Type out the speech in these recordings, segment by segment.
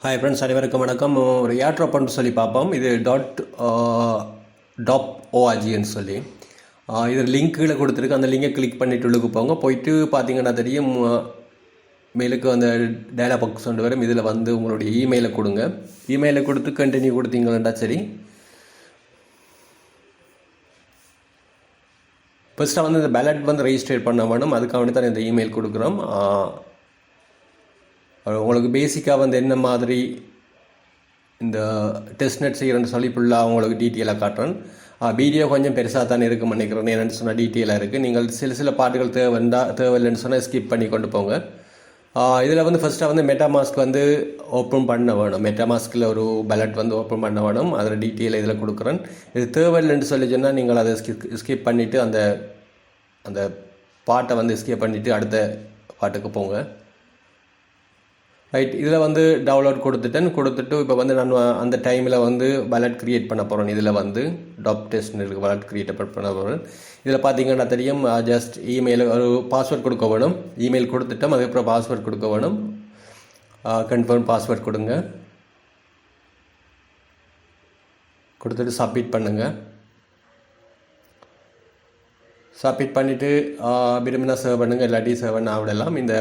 Hi friends, அனைவருக்கும் வணக்கம். ஒரு ஏர்ட்ராப் பண்ணு சொல்லி பார்ப்போம். இது டாப் ஓஆர்ஜின்னு சொல்லி இது லிங்க்கில் கொடுத்துருக்கு. அந்த லிங்கை கிளிக் பண்ணிவிட்டு உள்ளுக்கு போங்க. போயிட்டு பார்த்தீங்கன்னா தெரியும், மேலுக்கு அந்த டயலாக் பாக்ஸ் கொண்டு வரும். இதில் வந்து உங்களுடைய இமெயிலை கொடுங்க. இமெயிலை கொடுத்து கண்டினியூ கொடுத்தீங்களா சரி. ஃபஸ்ட்டாக வந்து இந்த பேலட் வந்து ரெஜிஸ்ட்ரேட் பண்ண வேணும். அதுக்காக வேண்டி தான் இந்த இமெயில் கொடுக்குறோம். உங்களுக்கு பேசிக்காக வந்து என்ன மாதிரி இந்த டெஸ்ட்நெட் செய்கிறேன்னு சொல்லி ஃபுல்லாக உங்களுக்கு டீட்டெயிலாக காட்டுறேன். வீடியோ கொஞ்சம் பெருசாக தானே இருக்குன்னு நினைக்கிறேன். என்னென்னு சொன்னால் டீட்டெயிலாக இருக்குது. நீங்கள் சில பாட்டுகள் தேவையில்லைன்னு சொன்னால் ஸ்கிப் பண்ணி கொண்டு போங்க. இதில் வந்து ஃபஸ்ட்டாக வந்து மெட்டாமாஸ்க் வந்து ஓப்பன் பண்ண வேணும். மெட்டாமாஸ்கில் ஒரு பேலட் வந்து ஓப்பன் பண்ண வேணும். அதில் டீட்டெயிலாக இதில் கொடுக்குறேன். இது தேவையில்லைன்னு சொல்லி சொன்னால் நீங்கள் அதை ஸ்கிப் பண்ணிவிட்டு அந்த பாட்டை வந்து ஸ்கிப் பண்ணிவிட்டு அடுத்த பாட்டுக்கு போங்க. ரைட், இதில் வந்து டவுன்லோட் கொடுத்துட்டு இப்போ வந்து நான் அந்த டைமில் வந்து பேலட் க்ரியேட் பண்ண போகிறேன். இதில் வந்து டாப் டெஸ்ட்னு இருக்குது, பேலட் க்ரியேட் பண்ண போகிறேன். இதில் பார்த்தீங்கன்னா தெரியும், ஜஸ்ட் இமெயில் ஒரு பாஸ்வேர்ட் கொடுக்க வேணும். இமெயில் கொடுத்துட்டோம், அதுக்கப்புறம் பாஸ்வேர்ட் கொடுக்க வேணும். கன்ஃபார்ம் பாஸ்வேர்ட் கொடுத்துட்டு சப்மிட் பண்ணுங்கள். சப்மிட் பண்ணிவிட்டு விரும்பினா சேவ் பண்ணுங்கள், இல்லாட்டி சேவ் பண்ண விடலாம். இந்த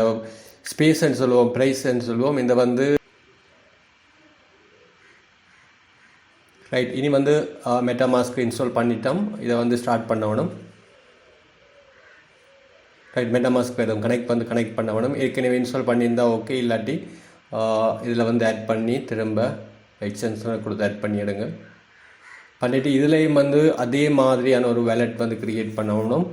ஸ்பேஸ்ன்னு சொல்லுவோம், ப்ரைஸ்ன்னு சொல்லுவோம். இந்த வந்து ரைட், இனி வந்து மெட்டாமாஸ்க் இன்ஸ்டால் பண்ணிட்டோம். இதை வந்து ஸ்டார்ட் பண்ணணும். ரைட், மெட்டாமாஸ்க் எதுவும் கனெக்ட் பண்ண வேணும். ஏற்கனவே இன்ஸ்டால் பண்ணியிருந்தால் ஓகே, இல்லாட்டி இதில் வந்து ஆட் பண்ணி திரும்ப எக்ஸ்டென்ஷனை கொடுத்து ஆட் பண்ணிவிடுங்க. பண்ணிவிட்டு இதுலேயும் வந்து அதே மாதிரியான ஒரு வேலட் வந்து க்ரியேட் பண்ணணும்.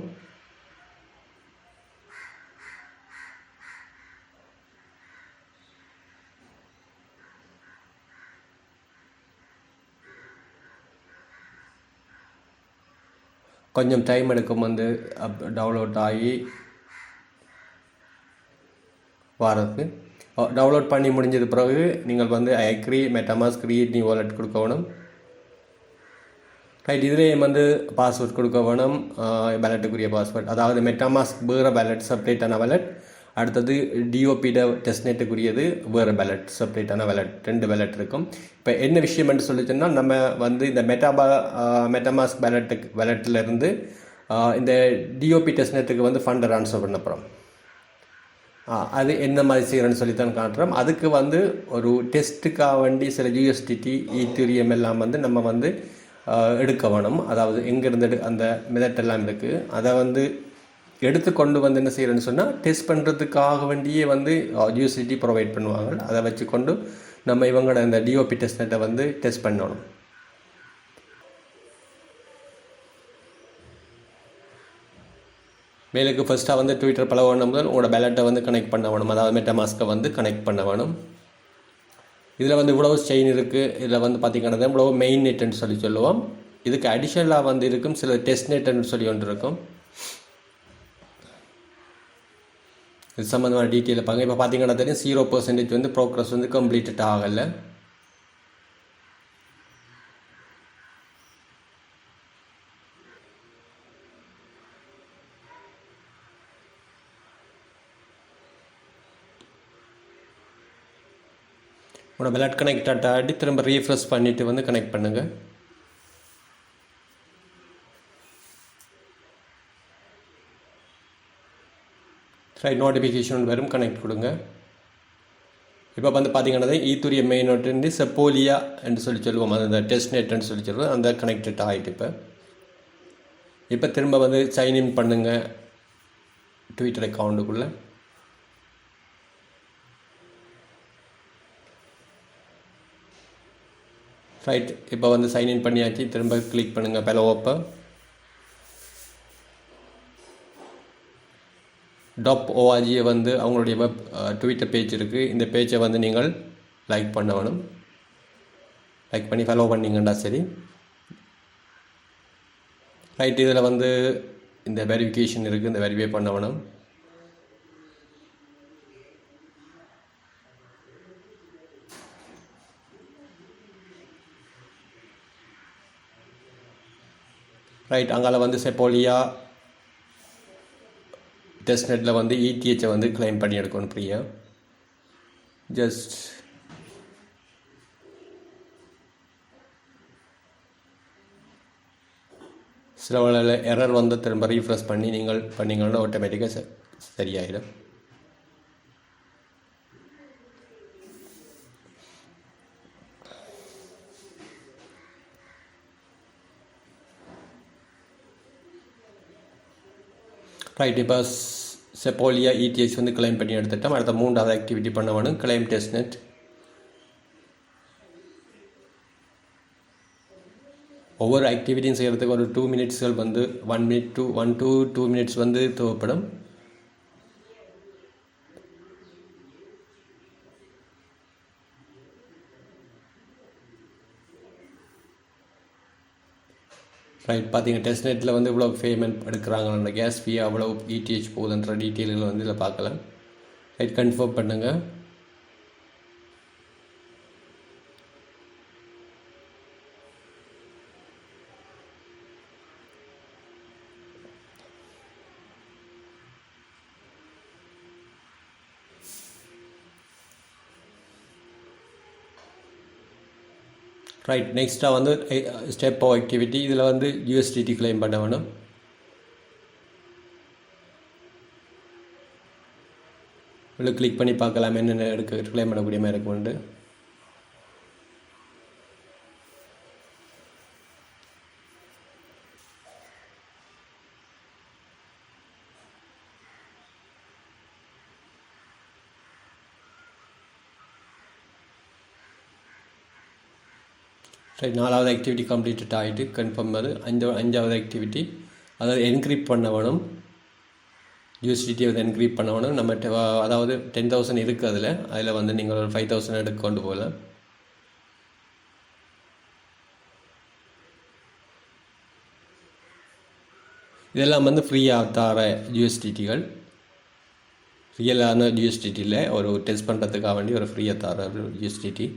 கொஞ்சம் டைம் எடுக்கும் வந்து டவுன்லோட் ஆகி வரது. டவுன்லோட் பண்ணி முடிஞ்சது பிறகு நீங்கள் வந்து மெட்டாமாஸ்க் கிரியேட் நியூ வாலெட் கொடுக்க வேணும். ரைட், இதுலேயே வந்து பாஸ்வேர்ட் கொடுக்க வேணும். பேலட்டுக்குரிய பாஸ்வேர்ட், அதாவது மெட்டாமாஸ்க் வேறு பேலட் செப்பரேட்டான வேலட், அடுத்தது டிஓபிட டெஸ்ட்நெட்டுக்குரியது வேறு பேலட் செப்பரேட்டான வேலட், 2 வேலட் இருக்கும். இப்போ என்ன விஷயம்னு சொல்லிச்சோன்னா, நம்ம வந்து இந்த மெட்டாமாஸ்க் வேலட்டிலேருந்து இந்த டிஓபி டெஸ்ட்நெட்டுக்கு வந்து ஃபண்டை ட்ரான்ஸ்ஃபர் பண்ண போகிறோம். அது என்ன மாதிரி செய்கிறேன்னு சொல்லித்தான் காட்டுறோம். அதுக்கு வந்து ஒரு டெஸ்ட்டுக்காக வேண்டி சில யூஎஸ்டிடி ஈத்தீரியம் எல்லாம் வந்து நம்ம வந்து எடுக்க வேணும். அதாவது எங்கேருந்து அந்த மெத்தட் இருக்குது. அதை வந்து எடுத்துக்கொண்டு வந்து என்ன செய்கிறேன்னு சொன்னால், டெஸ்ட் பண்ணுறதுக்காக வேண்டியே வந்து யூஎஸ்டிடி ப்ரொவைட் பண்ணுவாங்க. அதை வச்சுக்கொண்டு நம்ம இவங்களோட இந்த டிஓபி டெஸ்ட்நெட்டை வந்து டெஸ்ட் பண்ணணும். மேலுக்கு ஃபஸ்ட்டாக வந்து ட்விட்டர் பழகணும் முதல் உங்களோட பேலட்டை வந்து கனெக்ட் பண்ண வேணும். அதாவது மெட்டாமாஸ்கை வந்து கனெக்ட் பண்ண வேணும். இதில் வந்து இவ்வளவு செயின் இருக்குது. இதில் வந்து பார்த்திங்கன்னா இவ்வளவு மெயின் நெட்டுன்னு சொல்லுவோம். இதுக்கு அடிஷ்னலாக வந்து இருக்கும் சில டெஸ்ட் நெட்டுன்னு சொல்லி ஒன்று இருக்கும். இது சம்மந்தமான டீட்டெயிலை பாருங்கள். இப்போ பார்த்தீங்கன்னா தெரியும் 0% வந்து ப்ரோக்ரஸ் வந்து கம்ப்ளீட்டட் ஆகலை. உங்களோட பேலட் கனெக்ட் ஆகிட்டு திரும்ப ரீஃப்ரெஷ் பண்ணிவிட்டு வந்து கனெக்ட் பண்ணுங்கள். ரைட், நோட்டிஃபிகேஷன் வரும், கனெக்ட் கொடுங்க. இப்போ வந்து பார்த்தீங்கன்னா ஈத்துரிய மெயின் நோட்டு செப்போலியா என்று சொல்லுவோம். அந்த டெஸ்ட் நெட்னு சொல்லுவோம். அந்த கனெக்டட் ஆகிட்டு இப்போ திரும்ப வந்து சைன்இன் பண்ணுங்கள் ட்விட்டர் அக்கௌண்ட்டுக்குள்ளே. ரைட், இப்போ வந்து சைன்இன் பண்ணியாச்சு. திரும்ப கிளிக் பண்ணுங்கள் பெலோப்பை. டாப் ஓஆர்ஜியை வந்து அவங்களுடைய ட்விட்டர் பேஜ் இருக்குது. இந்த பேஜை வந்து நீங்கள் லைக் பண்ண வேணும். லைக் பண்ணி ஃபாலோ பண்ணிங்கன்னா சரி. ரைட், இதில் வந்து இந்த வெரிஃபிகேஷன் இருக்குது, இந்த வெரிஃபை பண்ண வேணும். ரைட், அங்கால வந்து செப்போலியா டெஸ்ட்நெட்டில் வந்து இடிஹெச்சை வந்து கிளைம் பண்ணி எடுக்கணும் ஃப்ரீயாக. ஜஸ்ட் சில வேளையில் எரர் வந்து திரும்ப ரீஃப்ரெஷ் பண்ணி நீங்கள் பண்ணிங்கன்னா ஆட்டோமேட்டிக்காக சரியாயிடும். ரைட், இப்போ செப்போலியா இடிஎச் வந்து கிளைம் பண்ணி எடுத்துட்டோம். அடுத்த 3வது ஆக்டிவிட்டி பண்ண வேணும், கிளைம் டெஸ்ட்நெட். ஒவ்வொரு ஆக்டிவிட்டியும் செய்கிறதுக்கு ஒரு 2 மினிட்ஸ்கள் வந்து 1 மினிட் to 1 to 2 மினிட்ஸ் வந்து தேவைப்படும். ரைட், பார்த்தீங்க டெஸ்ட்நெட்டில் வந்து இவ்வளோ பேமெண்ட் எடுக்கிறாங்க, கேஸ் ஃபீ அவ்வளோ இடிஹெச் போகுதுன்ற டீட்டெயில்கள் வந்து இதில் பார்க்கலாம். ரைட், கன்ஃபார்ம் பண்ணுங்கள். ரைட், நெக்ஸ்ட்டாக வந்து ஸ்டெப் ஆக்டிவிட்டி. இதில் வந்து யூஎஸ்டிடி கிளைம் பண்ண வேணும். இதில் கிளிக் பண்ணி பார்க்கலாம் என்னென்ன கிளைம் பண்ணக்கூடிய மாதிரி இருக்கும்ண்டு. ரைட், 4வது ஆக்டிவிட்டி கம்ப்ளீட்டட் ஆகிட்டு கன்ஃபார்ம். அது 5வது ஆக்டிவிட்டி, அதாவது என்கிரிப்ட் பண்ண வேணும். யூஎஸ்டிடி வந்து என்கிரிப்ட் பண்ண வேணும். நம்மகிட்ட அதாவது 10,000 இருக்குது. அதில் வந்து நீங்கள் ஒரு 5,000 எடுத்து கொண்டு போகலாம். இதெல்லாம் வந்து ஃப்ரீயாக தர யூஎஸ்டிடிகள், ரியலான யூஎஸ்டிடியில் ஒரு டெஸ்ட் பண்ணுறதுக்காக வேண்டி ஒரு ஃப்ரீயாக தர யூஎஸ்டிடி.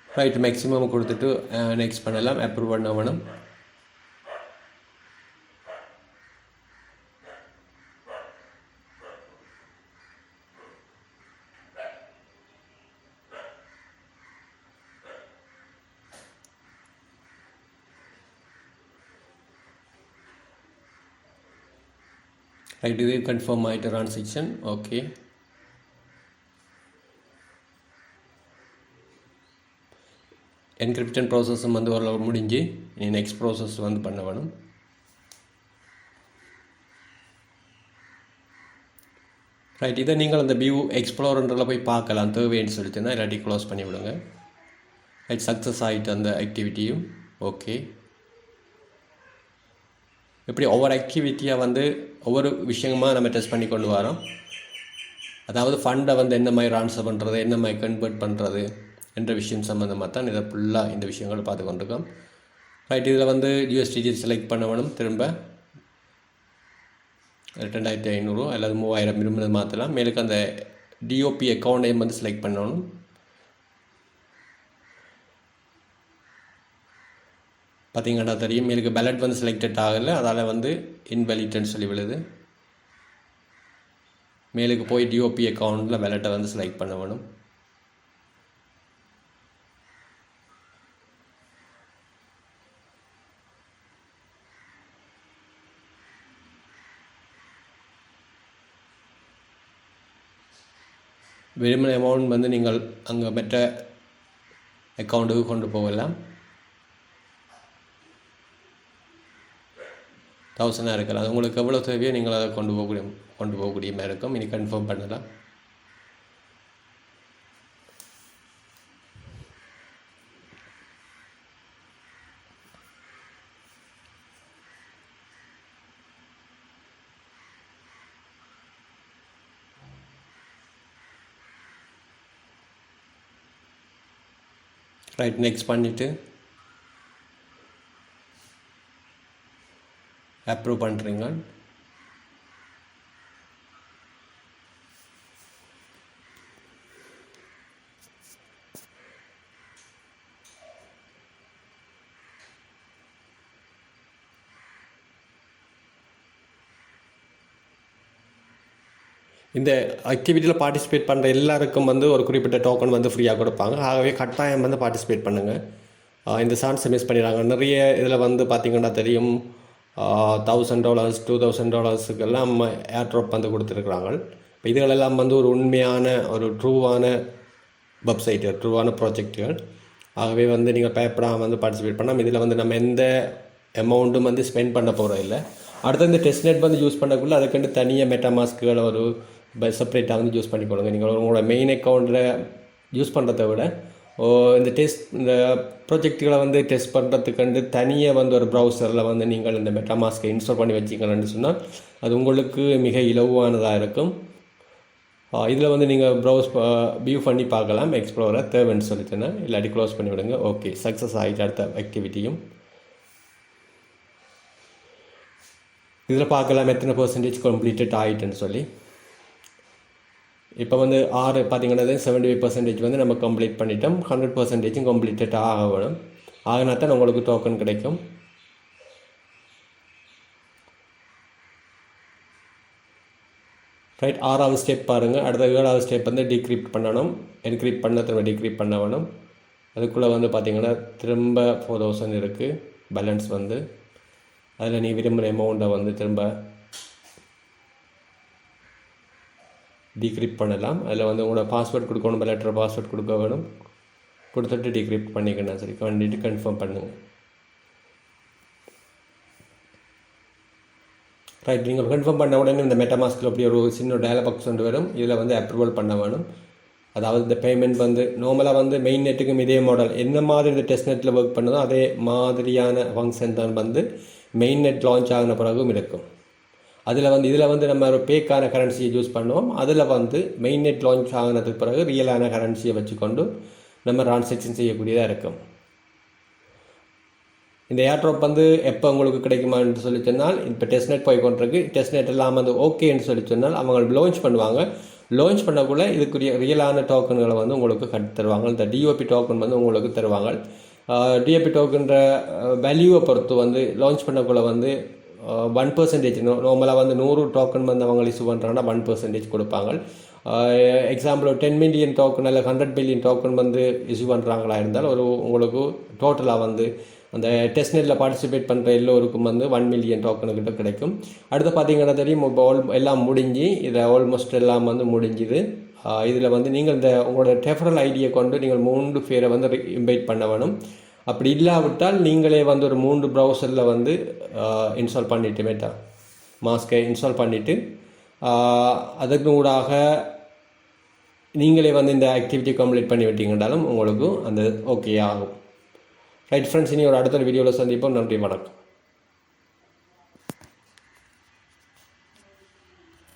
ரைட், மேக்ஸிமம் கொடுத்துட்டு நெக்ஸ்ட் பண்ணலாம். அப்ரூவ் பண்ண வேணும். ரைட், இது கன்ஃபார்ம் ஆகிட்டு ட்ரான்சாக்ஷன். ஓகே, என்கிரிப்ஷன் ப்ராசஸும் வந்து ஓரளவு முடிஞ்சு இனி நெக்ஸ்ட் ப்ராசஸ் வந்து பண்ண வேணும். ரைட், இதை நீங்கள் அந்த வியூ எக்ஸ்ப்ளோரன்றதில் போய் பார்க்கலாம் தேவைன்னு சொல்லிட்டுனா, இல்லாட்டி க்ளோஸ் பண்ணி விடுங்க. ரைட், சக்ஸஸ் ஆகிட்டு அந்த ஆக்டிவிட்டியும். ஓகே, இப்படி ஒவ்வொரு ஆக்டிவிட்டியாக வந்து ஒவ்வொரு விஷயமாக நம்ம டெஸ்ட் பண்ணி கொண்டு வரோம். அதாவது ஃபண்டை வந்து என்ன மாதிரி ட்ரான்ஸ்ஃபர் பண்ணுறது, என்ன மாதிரி கன்வெர்ட் பண்ணுறது என்ற விஷயம் சம்மந்தமாக தான் இதை ஃபுல்லாக இந்த விஷயங்களை பார்த்து கொண்டிருக்கோம். ரைட், இதில் வந்து யூஎஸ்டிடி செலக்ட் பண்ண வேணும். திரும்ப 2,500 அல்லது 3,000 விரும்பினது மாற்றலாம். மேலுக்கு அந்த டிஓபி அக்கௌண்ட் நேம் வந்து செலக்ட் பண்ணணும். பார்த்தீங்கன்னா தெரியும், மேலுக்கு பேலட் வந்து செலக்டட் ஆகலை, அதால் வந்து இன்வெலிட்னு சொல்லி விழுது. மேலுக்கு போய் டிஓபி அக்கௌண்ட்டில் பேலட்டை வந்து செலக்ட் பண்ண வேணும். விரும்பின அமௌண்ட் வந்து நீங்கள் அங்கே மற்ற அக்கௌண்ட்டுக்கு கொண்டு போகலாம். 1,000 இருக்கலாம். அது உங்களுக்கு எவ்வளோ தேவையோ நீங்கள் அதை கொண்டு போகக்கூடிய மாதிரி இருக்கும். இனி கன்ஃபார்ம் பண்ணலாம். ரைட், நெக்ஸ்ட் பண்ணிவிட்டு அப்ரூவ் பண்ணுறீங்க. இந்த ஆக்டிவிட்டியில் பார்ட்டிசிபேட் பண்ணுற எல்லாருக்கும் வந்து ஒரு குறிப்பிட்ட டோக்கன் வந்து ஃப்ரீயாக கொடுப்பாங்க. ஆகவே கட்டாயம் வந்து பார்ட்டிசிபேட் பண்ணுங்கள். இந்த சான்ஸை மிஸ் பண்ணிடுறாங்க. நிறைய இதில் வந்து பார்த்திங்கன்னா தெரியும், $1000 $2000 ஏர் ட்ராப் வந்து கொடுத்துருக்குறாங்க. இப்போ இதுகளெல்லாம் வந்து ஒரு உண்மையான ஒரு ட்ரூவான வெப்சைட்டு, ட்ரூவான ப்ராஜெக்டுகள். ஆகவே வந்து நீங்கள் பயப்படாமல் வந்து பார்ட்டிசிபேட் பண்ணால் இதில் வந்து நம்ம எந்த அமௌண்ட்டும் வந்து ஸ்பெண்ட் பண்ண போகிறோம் இல்லை. அடுத்து இந்த டெஸ்ட்நெட் வந்து யூஸ் பண்ணக்குள்ளே அதுக்குண்டு தனியாக மெட்டாமாஸ்க்குகளை ஒரு செப்பரேட்டாக வந்து யூஸ் பண்ணிக்கொள்ளுங்க. நீங்கள் உங்களோட மெயின் அக்கௌண்ட்டில் யூஸ் பண்ணுறதை விட இந்த ப்ராஜெக்டுகளை வந்து டெஸ்ட் பண்ணுறதுக்கு தனியாக வந்து ஒரு ப்ரௌசரில் வந்து நீங்கள் இந்த மெட்டாமாஸ்க்கை இன்ஸ்டால் பண்ணி வச்சிக்கணும்னு சொன்னால் அது உங்களுக்கு மிக இலவானதாக இருக்கும். இதில் வந்து நீங்கள் வியூ பண்ணி பார்க்கலாம். எக்ஸ்ப்ளோரை தேவைன்னு சொல்லிட்டேன்னா இல்லாட்டி க்ளோஸ் பண்ணி விடுங்க. ஓகே, சக்ஸஸ் ஆகிட்டு அடுத்த ஆக்டிவிட்டியும் இதில் பார்க்கலாம் எத்தனை % கம்ப்ளீட்டட் ஆகிட்டுன்னு சொல்லி. இப்போ வந்து பார்த்திங்கன்னா 75% வந்து நம்ம கம்ப்ளீட் பண்ணிட்டோம். 100% கம்ப்ளீட்டட் ஆகணும். ஆகினா தான் உங்களுக்கு டோக்கன் கிடைக்கும். ரைட், 6வது ஸ்டெப் பாருங்கள். அடுத்த 7வது ஸ்டெப் வந்து டிக்ரிப்ட் பண்ணணும். என்கிரிப்ட் பண்ண திரும்ப டிக்ரிப்ட் பண்ண வேணும். அதுக்குள்ளே வந்து பார்த்திங்கன்னா திரும்ப 4000 இருக்குது பேலன்ஸ் வந்து. அதில் நீ விரும்புகிற அமௌண்ட்டை வந்து திரும்ப டிக்ரிப்ட் பண்ணலாம். அதில் வந்து உங்களோட பாஸ்வேர்ட் கொடுக்கணும், லெட்டர் பாஸ்வேர்ட் கொடுக்க வேணும். கொடுத்துட்டு டிக்ரிப்ட் பண்ணிக்கணும். சரி, பண்ணிவிட்டு கன்ஃபார்ம் பண்ணுங்கள். ரைட், நீங்கள் கன்ஃபார்ம் பண்ண உடனே இந்த மெட்டாமாஸ்கில் அப்படி ஒரு சின்ன டயலாக் பாக்ஸ் கொண்டு வரும். இதில் வந்து அப்ரூவல் பண்ண வேணும். அதாவது இந்த பேமெண்ட் வந்து நார்மலாக வந்து மெயின் நெட்டுக்கும் இதே மாடல் என்ன மாதிரி இந்த டெஸ்ட் நெட்டில் ஒர்க் பண்ணதோ அதே மாதிரியான ஃபங்க்ஷன் தான் வந்து மெயின் நெட் லான்ச் ஆகின பிறகும் இருக்கும். இதில் வந்து நம்ம ஒரு பேக்கான கரன்சியை யூஸ் பண்ணுவோம். அதில் வந்து மெயின் நெட் லான்ச் ஆகினதுக்கு பிறகு ரியலான கரன்சியை வச்சுக்கொண்டு நம்ம ட்ரான்சாக்ஷன் செய்யக்கூடியதாக இருக்கும். இந்த ஏர்ட்ராப் வந்து எப்போ உங்களுக்கு கிடைக்குமான்னு சொல்லி சொன்னால், இப்போ டெஸ்ட்நெட் போய் கொண்டிருக்கு. டெஸ்ட்நெட் எல்லாம் வந்து ஓகேன்னு சொல்லி சொன்னால் அவங்க லான்ச் பண்ணுவாங்க. லான்ச் பண்ணக்குள்ள இதுக்குரிய ரியலான டோக்கன்களை வந்து உங்களுக்கு கட்டி தருவாங்க. இந்த டிஓபி டோக்கன் வந்து உங்களுக்கு தருவாங்க. டிஓபி டோக்கன்ற வேல்யூவை பொறுத்து வந்து லான்ச் பண்ணக்குள்ள வந்து 1% நார்மலாக வந்து 100 டோக்கன் வந்து அவங்க இஷ்யூ பண்ணுறாங்கன்னா 1% கொடுப்பாங்க. எக்ஸாம்பிள் 10 மில்லியன் டோக்கன் இல்லை 100 பில்லியன் டோக்கன் வந்து இஷ்யூ பண்ணுறாங்களா இருந்தால் உங்களுக்கு டோட்டலாக வந்து அந்த டெஸ்ட்நெட்டில் பார்ட்டிசிபேட் பண்ணுற எல்லோருக்கும் வந்து 1 மில்லியன் டோக்கனுக்கிட்ட கிடைக்கும். அடுத்து பார்த்தீங்கன்னா தெரியும், இப்போ எல்லாம் முடிஞ்சு இதை ஆல்மோஸ்ட் எல்லாம் வந்து முடிஞ்சுது. இதில் வந்து நீங்கள் உங்களோட ரெஃபரல் ஐடியை கொண்டு நீங்கள் 3 பேரை வந்து இன்வைட் பண்ண வேணும். அப்படி இல்லாவிட்டால் நீங்களே வந்து ஒரு 3 ப்ரௌசரில் வந்து இன்ஸ்டால் பண்ணிவிட்டு மாஸ்கை இன்ஸ்டால் பண்ணிவிட்டு அதுக்கு ஊடாக நீங்களே வந்து இந்த ஆக்டிவிட்டி கம்ப்ளீட் பண்ணி விட்டீங்கன்னாலும் உங்களுக்கு அந்த ஓகே ஆகும். ரைட் ஃப்ரெண்ட்ஸ், இனி ஒரு அடுத்த வீடியோவில் சந்திப்போம். நன்றி, வணக்கம்.